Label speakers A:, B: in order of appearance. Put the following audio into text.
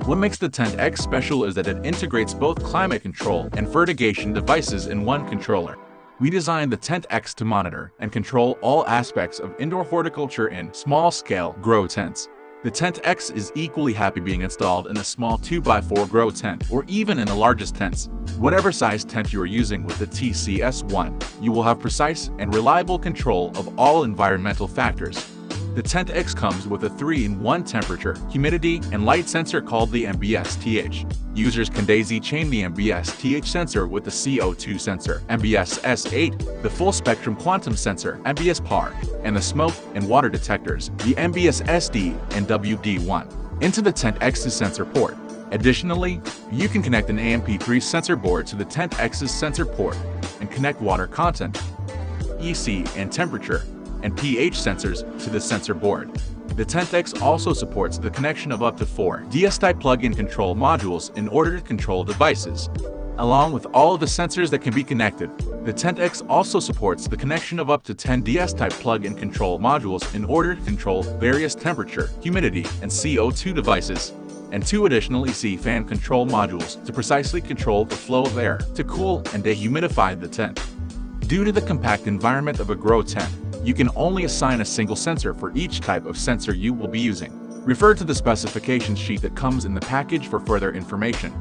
A: What makes the Tent X special is that it integrates both climate control and fertigation devices in one controller. We designed the Tent X to monitor and control all aspects of indoor horticulture in small-scale grow tents. The Tent X is equally happy being installed in a small 2x4 grow tent or even in the largest tents. Whatever size tent you are using with the TCS1, you will have precise and reliable control of all environmental factors. The Tent X comes with a 3-in-1 temperature, humidity, and light sensor called the MBS-TH. Users can daisy-chain the MBS-TH sensor with the CO2 sensor, MBS-S8, the full-spectrum quantum sensor, MBS-PAR, and the smoke and water detectors, the MBS-SD and WD1, into the Tent X's sensor port. Additionally, you can connect an AMP3 sensor board to the Tent X's sensor port and connect water content, EC and temperature, and pH sensors to the sensor board. The Tent X also supports the connection of up to 4 DS-type plug-in control modules in order to control devices. Along with all of the sensors that can be connected, the Tent X also supports the connection of up to 10 DS-type plug-in control modules in order to control various temperature, humidity, and CO2 devices, and 2 additional EC fan control modules to precisely control the flow of air to cool and dehumidify the tent. Due to the compact environment of a grow tent, you can only assign a single sensor for each type of sensor you will be using. Refer to the specification sheet that comes in the package for further information.